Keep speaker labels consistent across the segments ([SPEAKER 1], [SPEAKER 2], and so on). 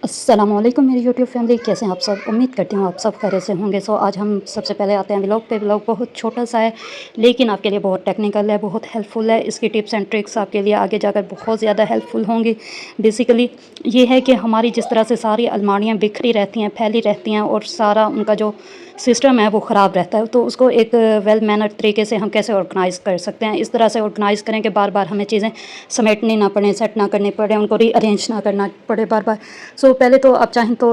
[SPEAKER 1] अस्सलामुअलैकुम मेरी YouTube family, कैसे हैं आप सब। उम्मीद करती हूँ आप सब खैरियत से होंगे। आज हम सबसे पहले आते हैं व्लॉग पे। व्लॉग बहुत छोटा सा है लेकिन आपके लिए बहुत टेक्निकल है, बहुत हेल्पफुल है। इसकी टिप्स एंड ट्रिक्स आपके लिए आगे जाकर बहुत ज़्यादा हेल्पफुल होंगी। बेसिकली ये है कि हमारी जिस तरह से सारी अलमारियाँ बिखरी रहती हैं, फैली रहती हैं और सारा उनका जो सिस्टम है वो ख़राब रहता है, तो उसको एक वेल मैनर तरीके से हम कैसे ऑर्गेनाइज़ कर सकते हैं। इस तरह से ऑर्गेनाइज़ करें कि बार बार हमें चीज़ें समेटनी ना पड़े, सेट ना करनी पड़े, उनको रीअरेंज ना करना पड़े बार बार। पहले तो आप चाहें तो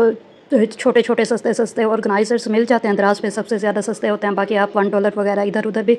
[SPEAKER 1] छोटे छोटे सस्ते सस्ते ऑर्गेनाइज़र्स मिल जाते हैं, दराज पे सबसे ज़्यादा सस्ते होते हैं। बाकी आप $1 वगैरह इधर उधर भी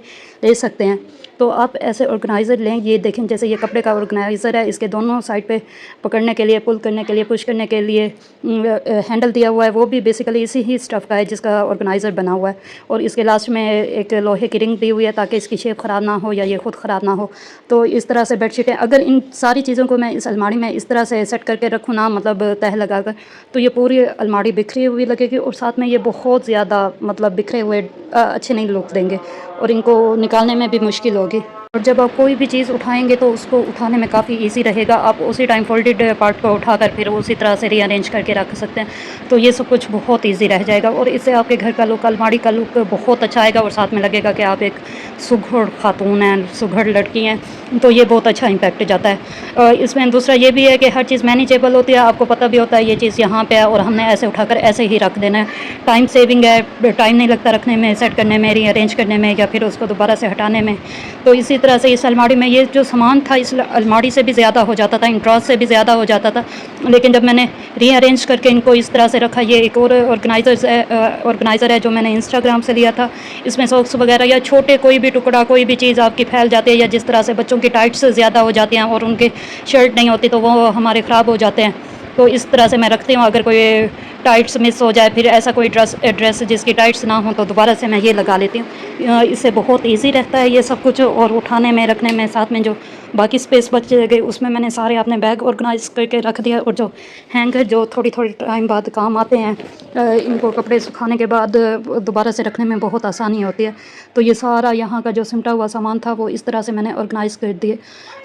[SPEAKER 1] ले सकते हैं। तो आप ऐसे ऑर्गेनाइज़र लें। ये देखें, जैसे ये कपड़े का ऑर्गेनाइज़र है, इसके दोनों साइड पे पकड़ने के लिए, पुल करने के लिए, पुश करने के लिए हैंडल दिया हुआ है। वो भी बेसिकली इसी ही स्टफ़ का है जिसका ऑर्गेनाइज़र बना हुआ है। और इसके लास्ट में एक लोहे की रिंग दी हुई है ताकि इसकी शेप ख़राब ना हो या ये ख़ुद ख़राब ना हो। तो इस तरह से बेडशीटें, अगर इन सारी चीज़ों को मैं इस अलमारी में इस तरह से सेट करके रखूँ ना, मतलब तह लगा कर, तो ये पूरी अलमारी बिखरी हुई लगेगी और साथ में ये बहुत ज़्यादा मतलब बिखरे हुए अच्छे नहीं लुक देंगे और इनको निकालने में भी मुश्किल होगी। और जब आप कोई भी चीज़ उठाएंगे तो उसको उठाने में काफ़ी इजी रहेगा। आप उसी टाइम फोल्डेड पार्ट को उठाकर फिर उसी तरह से रीअरेंज करके रख सकते हैं। तो ये सब कुछ बहुत इजी रह जाएगा और इससे आपके घर का लुक, अलमारी का लुक बहुत अच्छा आएगा और साथ में लगेगा कि आप एक सुघड़ खातून हैं, सुघड़ लड़की हैं। तो ये बहुत अच्छा इम्पैक्ट जाता है। इसमें दूसरा ये भी है कि हर चीज़ मैनेजेबल होती है। आपको पता भी होता है ये चीज़ यहाँ पे है और हमने ऐसे उठाकर ऐसे ही रख देना है। टाइम सेविंग है, टाइम नहीं लगता रखने में, सेट करने में, रीअरेंज करने में या फिर उसको दोबारा से हटाने में। तो इसी तरह से इस अलमारी में ये जो सामान था इस अलमारी से भी ज़्यादा हो जाता था, इन ड्रॉज से भी ज़्यादा हो जाता था। लेकिन जब मैंने रीअरेंज करके इनको इस तरह से रखा, ये एक और ऑर्गेनाइज़र है जो मैंने इंस्टाग्राम से लिया था। इसमें सॉक्स वगैरह या छोटे कोई भी टुकड़ा, कोई भी चीज़ आपकी फैल जाती है, या जिस तरह से बच्चों की टाइट्स ज़्यादा हो जाती हैं और उनके शर्ट नहीं होती तो वो हमारे ख़राब हो जाते हैं। तो इस तरह से मैं रखती हूँ। अगर कोई टाइट्स मिस हो जाए, फिर ऐसा कोई ड्रेस जिसकी टाइट्स ना हो, तो दोबारा से मैं ये लगा लेती हूँ। इससे बहुत इजी रहता है ये सब कुछ, और उठाने में, रखने में। साथ में जो बाकी स्पेस बच गई उसमें मैंने सारे अपने बैग ऑर्गेनाइज करके रख दिया। और जो हैंगर जो थोड़ी थोड़ी टाइम बाद काम आते हैं, इनको कपड़े सुखाने के बाद दोबारा से रखने में बहुत आसानी होती है। तो ये सारा यहाँ का जो सिमटा हुआ सामान था वो इस तरह से मैंने ऑर्गेनाइज़ कर दिए।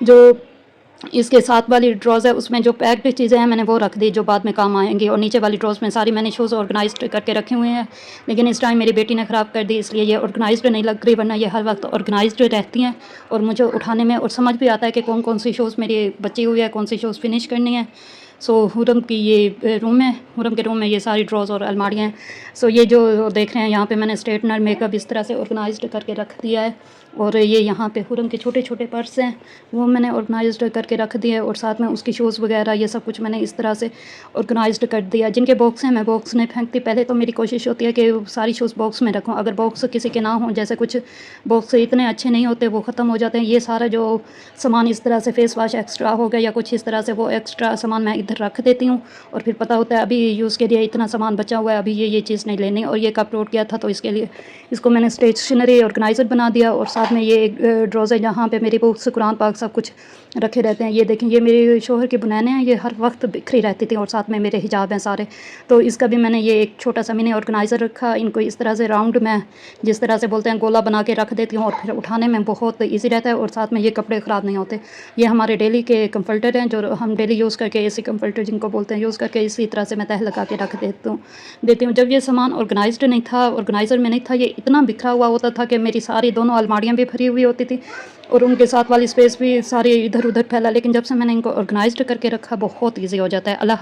[SPEAKER 1] जो इसके साथ वाली ड्रॉज़ है उसमें जो पैक्ड चीज़ें हैं मैंने वो रख दी जो बाद में काम आएंगी। और नीचे वाली ड्रॉज़ में सारी मैंने शूज़ ऑर्गेनाइज्ड करके रखे हुए हैं, लेकिन इस टाइम मेरी बेटी ने ख़राब कर दी इसलिए ये ऑर्गेनाइज्ड नहीं लग रही, वरना ये हर वक्त ऑर्गेनाइज्ड रहती हैं। और मुझे उठाने में और समझ भी आता है कि कौन कौन सी शूज़ मेरी बची हुई है, कौन सी शूज़ फिनिश करनी है। हुरम की ये रूम है, हुरम के रूम में ये सारी ड्रॉज़ और अलमारियाँ हैं। ये जो देख रहे हैं यहाँ पे मैंने स्ट्रेटनर, मेकअप इस तरह से ऑर्गेनाइज्ड करके रख दिया है। और ये यहाँ पे हुरम के छोटे छोटे पर्स हैं, वो मैंने ऑर्गेनाइज्ड करके रख दिए। और साथ में उसकी शूज़ वगैरह ये सब कुछ मैंने इस तरह से ऑर्गेनाइज्ड कर दिया। जिनके बॉक्स हैं मैं बॉक्स नहीं फेंकती। पहले तो मेरी कोशिश होती है कि सारी शूज़ बॉक्स में रखूँ। अगर बॉक्स किसी के ना हों, जैसे कुछ बॉक्स इतने अच्छे नहीं होते, वो ख़त्म हो जाते हैं, ये सारा जो सामान इस तरह से फेस वाश एक्स्ट्रा हो गया या कुछ इस तरह से, वो एक्स्ट्रा सामान मैं इधर रख देती हूँ। और फिर पता होता है अभी यूज़ के लिए इतना सामान बचा हुआ है, अभी ये चीज़ नहीं लेनी। और ये कप टूट गया था तो इसके लिए इसको मैंने स्टेशनरी ऑर्गेनाइज़र बना दिया। और साथ में ये ड्रॉज़र जहाँ पे मेरी बुक्स, कुरान पाक सब कुछ रखे रहते हैं। ये देखें, ये मेरे शोहर की बुनैनें हैं, ये हर वक्त बिखरी रहती थी। और साथ में मेरे हिजाब हैं सारे, तो इसका भी मैंने ये एक छोटा सा मिनी ऑर्गेनाइज़र रखा। इनको इस तरह से राउंड में, जिस तरह से बोलते हैं, गोला बना के रख देती हूँ और फिर उठाने में बहुत ईजी रहता है। और साथ में ये कपड़े ख़राब नहीं होते। ये हमारे डेली के कम्फर्टर हैं जो हम डेली यूज़ करके, एसी कम्फर्टर जिनको बोलते हैं, यूज़ करके इसी तरह से मैं तह लगा के रख देती हूँ। जब ये सामान ऑर्गेनाइज्ड नहीं था, ऑर्गेनाइज़र में नहीं था, ये इतना बिखरा हुआ होता था कि मेरी सारी दोनों अलमारियाँ भी भरी हुई होती थी और उनके साथ वाली स्पेस भी सारी इधर उधर फैला। लेकिन जब से मैंने इनको ऑर्गेनाइज्ड करके रखा, बहुत ईजी हो जाता है। अल्लाह।